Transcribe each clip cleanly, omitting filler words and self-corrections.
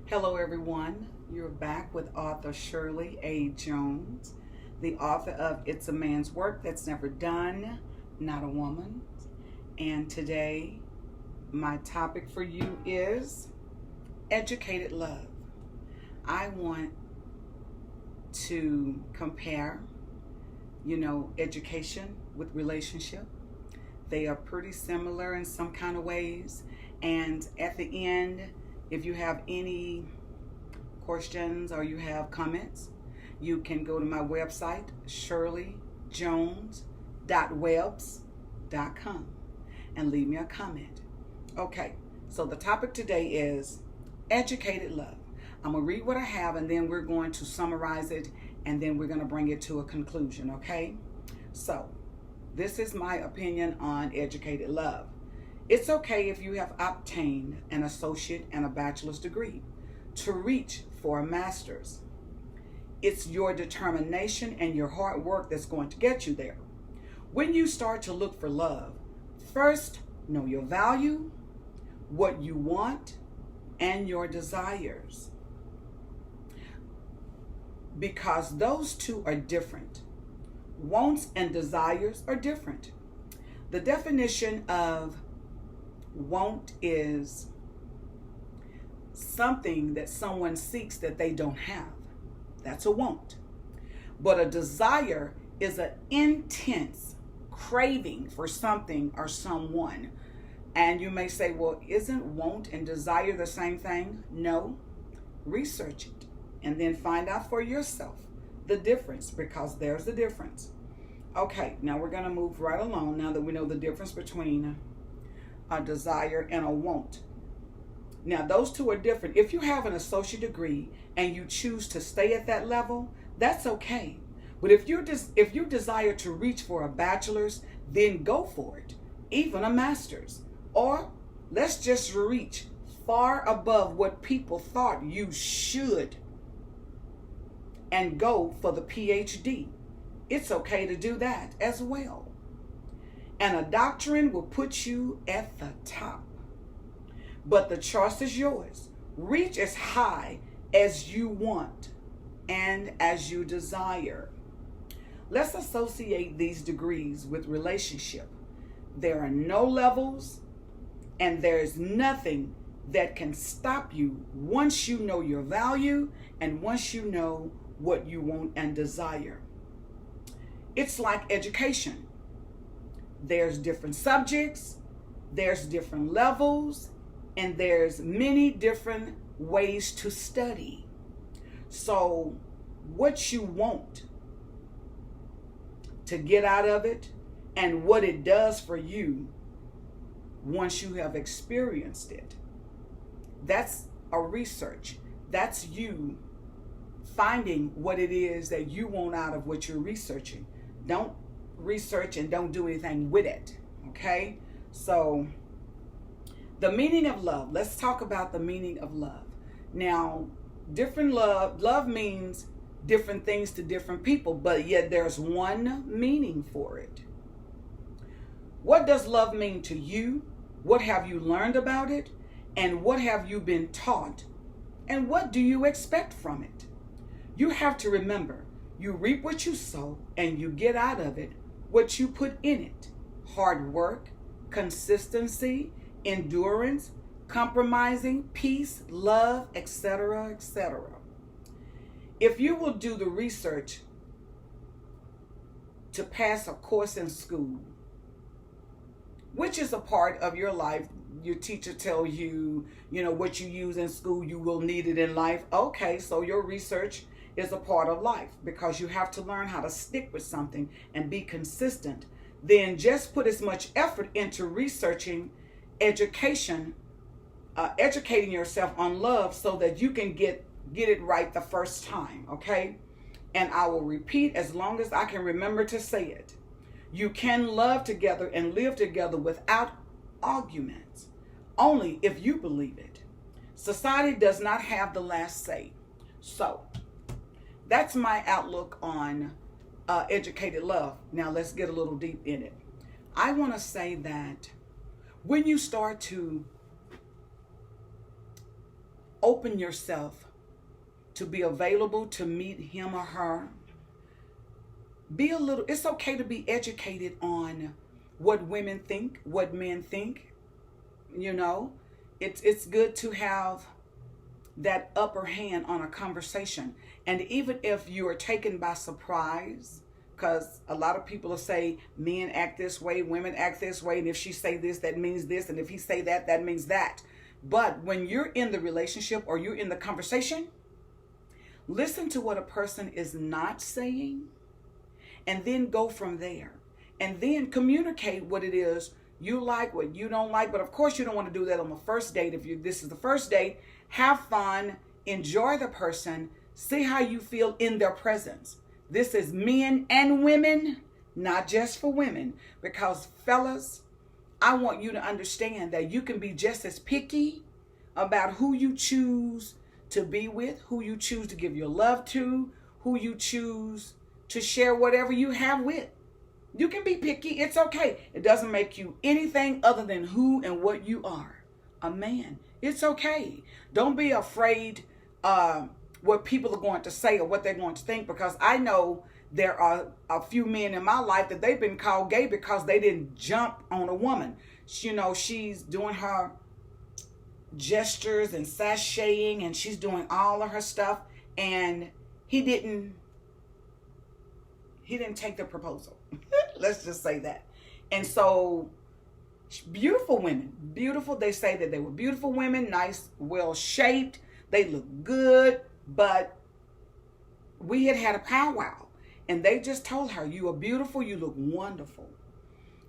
Hello, everyone. You're back with author Shirley A. Jones, the author of It's a Man's Work That's Never Done, Not a Woman. And today, my topic for you is educated love. I want to compare, education with relationship. They are pretty similar in some kind of ways. And at the end, if you have any questions or you have comments, you can go to my website, shirleyjones.webs.com, and leave me a comment. Okay, so the topic today is educated love. I'm going to read what I have and then we're going to summarize it and then we're going to bring it to a conclusion, okay? So, this is my opinion on educated love. It's okay if you have obtained an associate and a bachelor's degree to reach for a master's. It's your determination and your hard work that's going to get you there. When you start to look for love, first know your value, what you want, and your desires. Because those two are different. Wants and desires are different. The definition of want is something that someone seeks that they don't have. That's a want. But a desire is an intense craving for something or someone. And you may say, well, isn't want and desire the same thing? No. Research it and then find out for yourself the difference, because there's the difference. Okay, now we're going to move right along now that we know the difference between a desire and a want. Now, those two are different. If you have an associate degree and you choose to stay at that level, that's okay. But if you desire to reach for a bachelor's, then go for it, even a master's. Or let's just reach far above what people thought you should and go for the PhD. It's okay to do that as well. And a doctrine will put you at the top. But the choice is yours. Reach as high as you want and as you desire. Let's associate these degrees with relationship. There are no levels, and there is nothing that can stop you once you know your value and once you know what you want and desire. It's like education. There's different subjects, there's different levels, and there's many different ways to study. So what you want to get out of it and what it does for you once you have experienced it, that's a research. That's you finding what it is that you want out of what you're researching. Don't research and don't do anything with it, okay? So the meaning of love. Let's talk about the meaning of love. Now, different love means different things to different people, but yet there's one meaning for it. What does love mean to you? What have you learned about it? And what have you been taught? And what do you expect from it? You have to remember, you reap what you sow and you get out of it what you put in it. Hard work, consistency, endurance, compromising, peace, love, etc., etc. If you will do the research to pass a course in school, which is a part of your life, your teacher tells you, what you use in school, you will need it in life. Okay, so your research is a part of life because you have to learn how to stick with something and be consistent. Then just put as much effort into researching education, educating yourself on love so that you can get it right the first time, okay? And I will repeat as long as I can remember to say it. You can love together and live together without arguments, only if you believe it. Society does not have the last say. So, that's my outlook on educated love. Now let's get a little deep in it. I want to say that when you start to open yourself to be available to meet him or her. It's okay to be educated on what women think, what men think. You know, it's good to have that upper hand on a conversation. And even if you are taken by surprise, because a lot of people will say men act this way, women act this way, and if she say this, that means this, and if he say that, that means that. But when you're in the relationship or you're in the conversation, listen to what a person is not saying, and then go from there. And then communicate what it is you like, what you don't like. But of course, you don't want to do that on the first date. If this is the first date, have fun, enjoy the person, see how you feel in their presence. This is men and women, not just for women. Because fellas, I want you to understand that you can be just as picky about who you choose to be with, who you choose to give your love to, who you choose to share whatever you have with. You can be picky. It's okay. It doesn't make you anything other than who and what you are, a man. It's okay. Don't be afraid what people are going to say or what they're going to think, because I know there are a few men in my life that they've been called gay because they didn't jump on a woman. You know, she's doing her gestures and sashaying and she's doing all of her stuff, and he didn't take the proposal. Let's just say that. And so beautiful women, beautiful. They say that they were beautiful women, nice, well shaped. They look good, but we had a powwow and they just told her, you are beautiful. You look wonderful,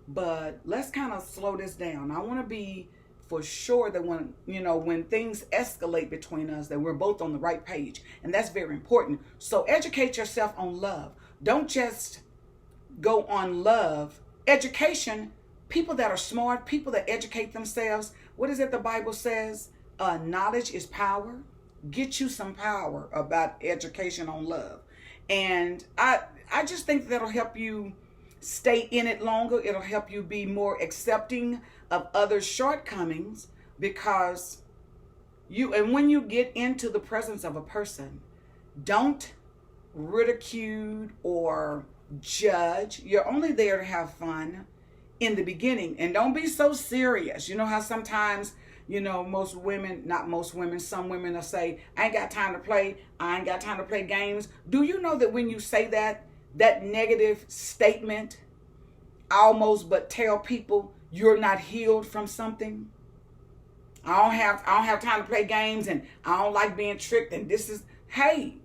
but let's kind of slow this down. I want to be for sure that when things escalate between us, that we're both on the right page. And that's very important. So educate yourself on love. Don't just go on love. Education, people that are smart, people that educate themselves. What is it the Bible says? Knowledge is power. Get you some power about education on love. And I just think that'll help you stay in it longer. It'll help you be more accepting of others' shortcomings, because when you get into the presence of a person, don't ridicule or judge. You're only there to have fun in the beginning, and don't be so serious. You know how sometimes, some women will say, I ain't got time to play. I ain't got time to play games. Do you know that when you say that negative statement almost but tell people you're not healed from something? I don't have time to play games, and I don't like being tricked, and hey,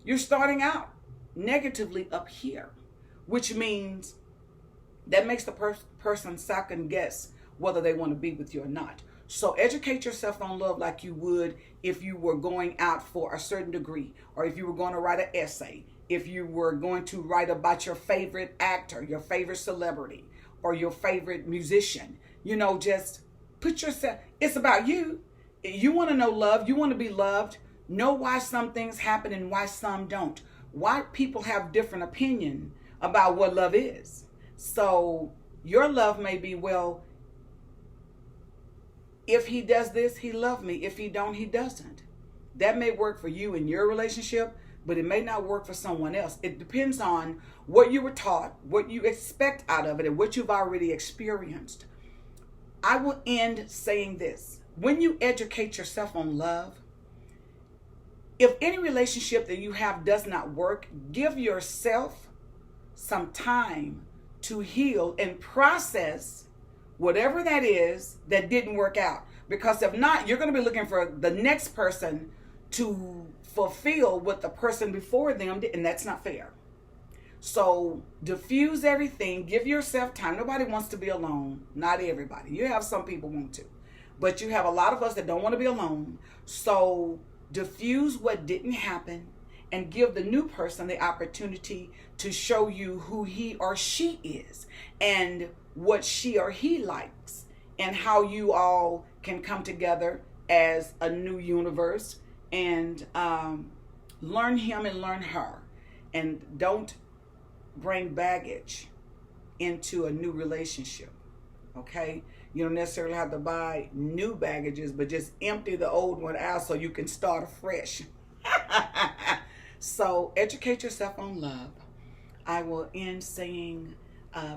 you're starting out negatively up here, which means that makes the person second guess whether they want to be with you or not. So educate yourself on love like you would if you were going out for a certain degree, or if you were going to write an essay, if you were going to write about your favorite actor, your favorite celebrity, or your favorite musician. Just put yourself, it's about you. You want to know love, you want to be loved. Know why some things happen and why some don't. Why people have different opinion about what love is. So your love may be, well, if he does this, he loves me. If he don't, he doesn't. That may work for you in your relationship, but it may not work for someone else. It depends on what you were taught, what you expect out of it, and what you've already experienced. I will end saying this. When you educate yourself on love, if any relationship that you have does not work, give yourself some time to heal and process whatever that is that didn't work out. Because if not, you're going to be looking for the next person to fulfill what the person before them did, and that's not fair. So diffuse everything, give yourself time. Nobody wants to be alone. Not everybody. You have some people want to, but you have a lot of us that don't want to be alone. So diffuse what didn't happen and give the new person the opportunity to show you who he or she is and what she or he likes, and how you all can come together as a new universe and learn him and learn her. And don't bring baggage into a new relationship, okay? You don't necessarily have to buy new baggages, but just empty the old one out so you can start afresh. So educate yourself on love. I will end saying,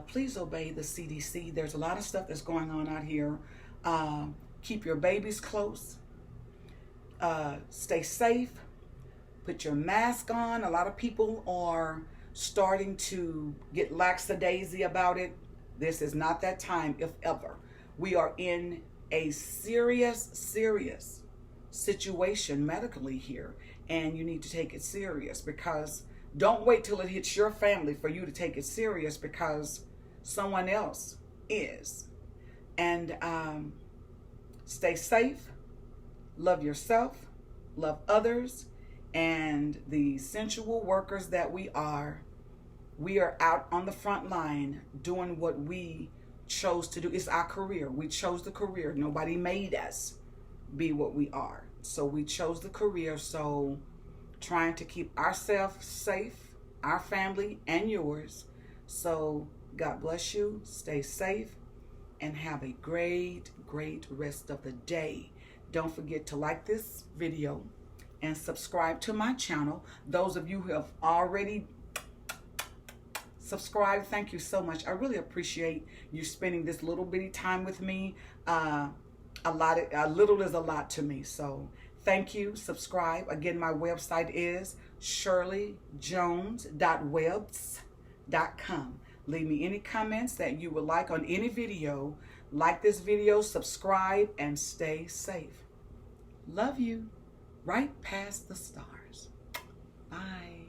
please obey the CDC. There's a lot of stuff that's going on out here. Keep your babies close. Stay safe. Put your mask on. A lot of people are starting to get lackadaisy about it. This is not that time, if ever. We are in a serious situation medically here, and you need to take it serious, because don't wait till it hits your family for you to take it serious, because someone else is. And stay safe, love yourself, love others, and the sensual workers that we are out on the front line doing what we chose to do. It's our career. We chose the career. Nobody made us be what we are. So we chose the career. So trying to keep ourselves safe, our family and yours. So God bless you. Stay safe and have a great rest of the day. Don't forget to like this video and subscribe to my channel. Those of you who have already subscribe, thank you so much. I really appreciate you spending this little bitty time with me. A little is a lot to me, so thank you. Subscribe. Again, my website is shirleyjones.webs.com. Leave me any comments that you would like on any video. Like this video, subscribe, and stay safe. Love you right past the stars. Bye.